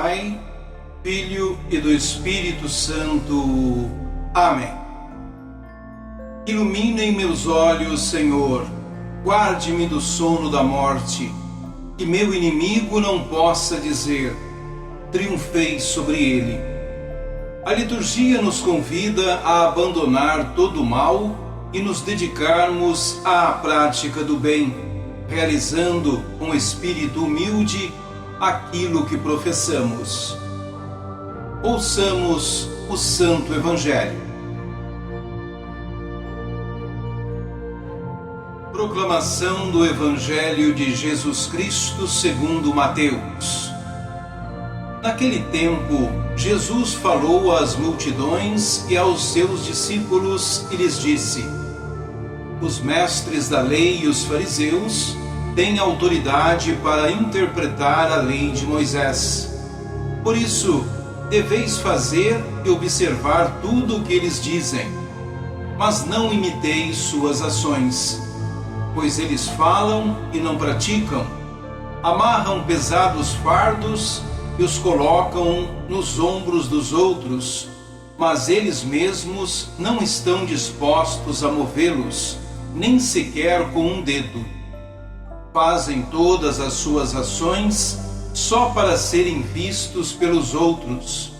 Pai, Filho e do Espírito Santo. Amém. Iluminem meus olhos, Senhor, guarde-me do sono da morte, que meu inimigo não possa dizer: triunfei sobre ele. A liturgia nos convida a abandonar todo o mal e nos dedicarmos à prática do bem, realizando com espírito humilde aquilo que professamos. Ouçamos o Santo Evangelho. Proclamação do Evangelho de Jesus Cristo segundo Mateus. Naquele tempo, Jesus falou às multidões e aos seus discípulos e lhes disse: os mestres da lei e os fariseus têm autoridade para interpretar a lei de Moisés. Por isso, deveis fazer e observar tudo o que eles dizem, mas não imiteis suas ações, pois eles falam e não praticam, amarram pesados fardos e os colocam nos ombros dos outros, mas eles mesmos não estão dispostos a movê-los, nem sequer com um dedo. Fazem todas as suas ações só para serem vistos pelos outros.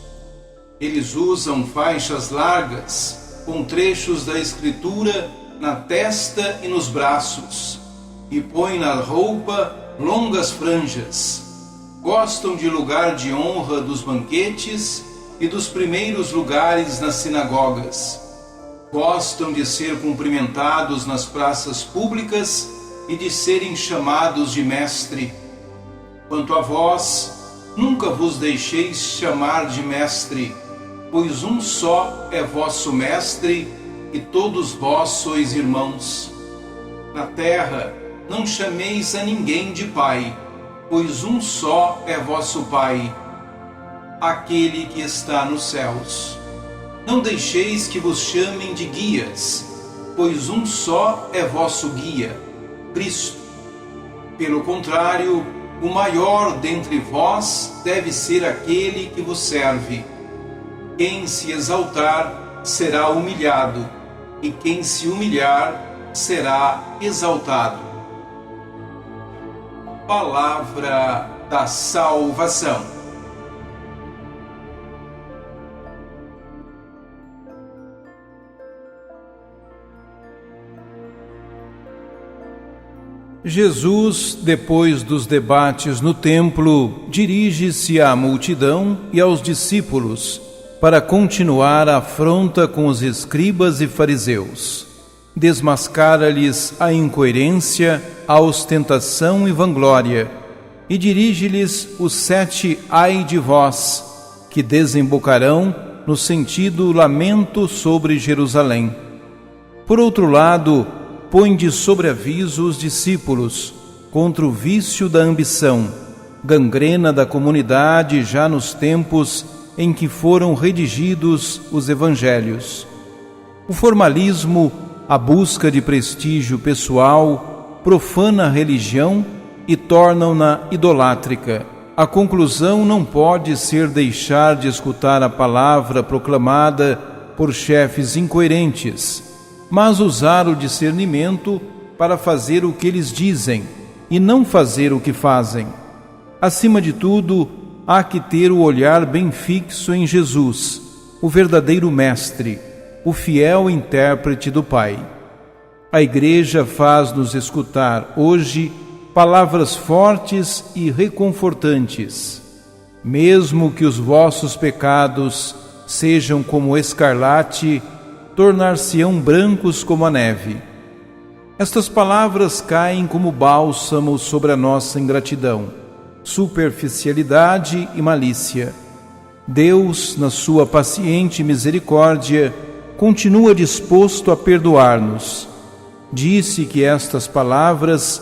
Eles usam faixas largas com trechos da Escritura na testa e nos braços, e põem na roupa longas franjas. Gostam de lugar de honra dos banquetes e dos primeiros lugares nas sinagogas. Gostam de ser cumprimentados nas praças públicas e de serem chamados de mestre. Quanto a vós, nunca vos deixeis chamar de mestre, pois um só é vosso mestre, e todos vós sois irmãos. Na terra, não chameis a ninguém de pai, pois um só é vosso Pai, aquele que está nos céus. Não deixeis que vos chamem de guias, pois um só é vosso guia, Cristo. Pelo contrário, o maior dentre vós deve ser aquele que vos serve. Quem se exaltar será humilhado, e quem se humilhar será exaltado. Palavra da salvação. Jesus, depois dos debates no templo, dirige-se à multidão e aos discípulos para continuar a afronta com os escribas e fariseus. Desmascara-lhes a incoerência, a ostentação e vanglória, e dirige-lhes os 7 ai de vós, que desembocarão no sentido lamento sobre Jerusalém. Por outro lado, põe de sobreaviso os discípulos contra o vício da ambição, gangrena da comunidade já nos tempos em que foram redigidos os evangelhos. O formalismo, a busca de prestígio pessoal, profana a religião e tornam-na idolátrica. A conclusão não pode ser deixar de escutar a palavra proclamada por chefes incoerentes, mas usar o discernimento para fazer o que eles dizem e não fazer o que fazem. Acima de tudo, há que ter o olhar bem fixo em Jesus, o verdadeiro mestre, o fiel intérprete do Pai. A Igreja faz-nos escutar hoje palavras fortes e reconfortantes. Mesmo que os vossos pecados sejam como escarlate, tornar-se-ão brancos como a neve. Estas palavras caem como bálsamo sobre a nossa ingratidão, superficialidade e malícia. Deus, na sua paciente misericórdia, continua disposto a perdoar-nos. Disse que estas palavras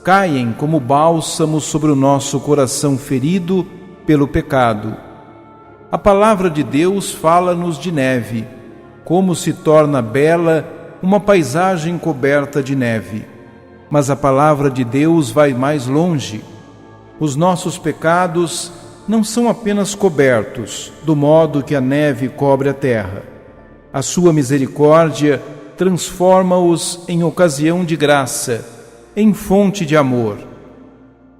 caem como bálsamo sobre o nosso coração ferido pelo pecado. A palavra de Deus fala-nos de neve, como se torna bela uma paisagem coberta de neve. Mas a palavra de Deus vai mais longe. Os nossos pecados não são apenas cobertos, do modo que a neve cobre a terra. A sua misericórdia transforma-os em ocasião de graça, em fonte de amor.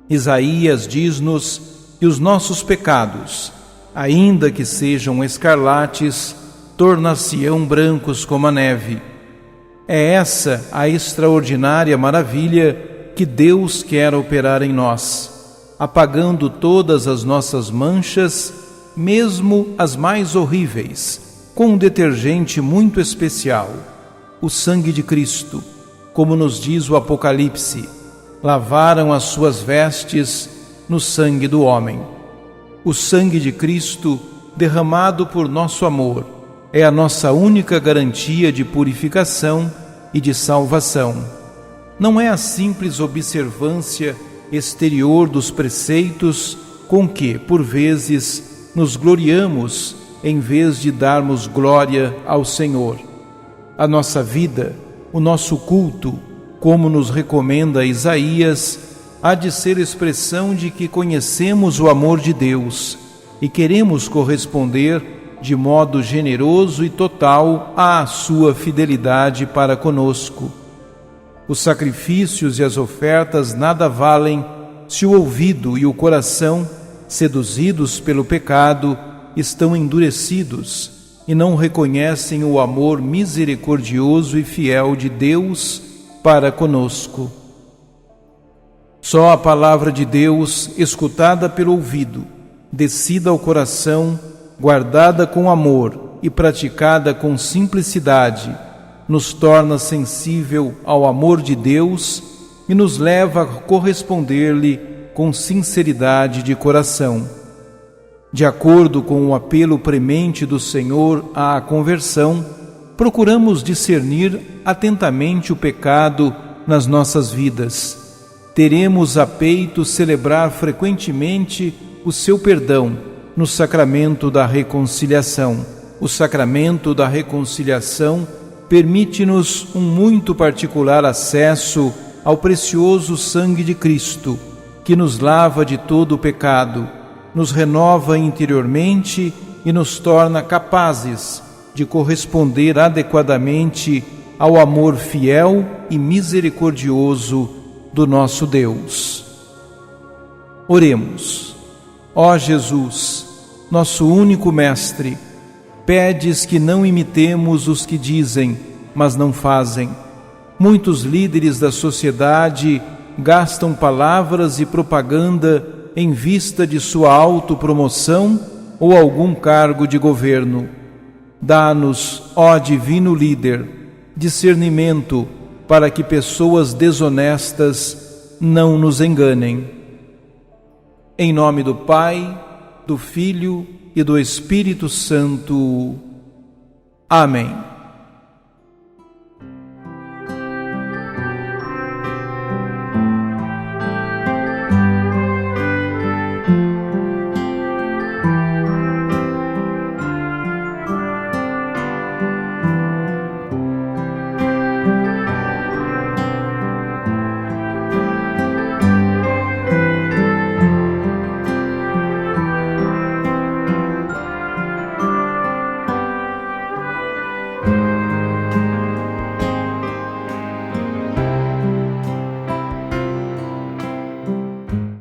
Isaías diz-nos que os nossos pecados, ainda que sejam escarlates, tornar-se-ão brancos como a neve. É essa a extraordinária maravilha que Deus quer operar em nós, apagando todas as nossas manchas, mesmo as mais horríveis, com um detergente muito especial, o sangue de Cristo. Como nos diz o Apocalipse, lavaram as suas vestes no sangue do homem. O sangue de Cristo, derramado por nosso amor, é a nossa única garantia de purificação e de salvação. Não é a simples observância exterior dos preceitos com que, por vezes, nos gloriamos em vez de darmos glória ao Senhor. A nossa vida, o nosso culto, como nos recomenda Isaías, há de ser expressão de que conhecemos o amor de Deus e queremos corresponder de modo generoso e total à sua fidelidade para conosco. Os sacrifícios e as ofertas nada valem se o ouvido e o coração, seduzidos pelo pecado, estão endurecidos e não reconhecem o amor misericordioso e fiel de Deus para conosco. Só a palavra de Deus, escutada pelo ouvido, descida ao coração, guardada com amor e praticada com simplicidade, nos torna sensível ao amor de Deus e nos leva a corresponder-lhe com sinceridade de coração. De acordo com o apelo premente do Senhor à conversão, procuramos discernir atentamente o pecado nas nossas vidas. Teremos a peito celebrar frequentemente o seu perdão no sacramento da reconciliação. O sacramento da reconciliação permite-nos um muito particular acesso ao precioso sangue de Cristo, que nos lava de todo o pecado, nos renova interiormente e nos torna capazes de corresponder adequadamente ao amor fiel e misericordioso do nosso Deus. Oremos. Ó Jesus, nosso único Mestre, pedes que não imitemos os que dizem, mas não fazem. Muitos líderes da sociedade gastam palavras e propaganda em vista de sua autopromoção ou algum cargo de governo. Dá-nos, ó Divino Líder, discernimento para que pessoas desonestas não nos enganem. Em nome do Pai, do Filho e do Espírito Santo. Amém.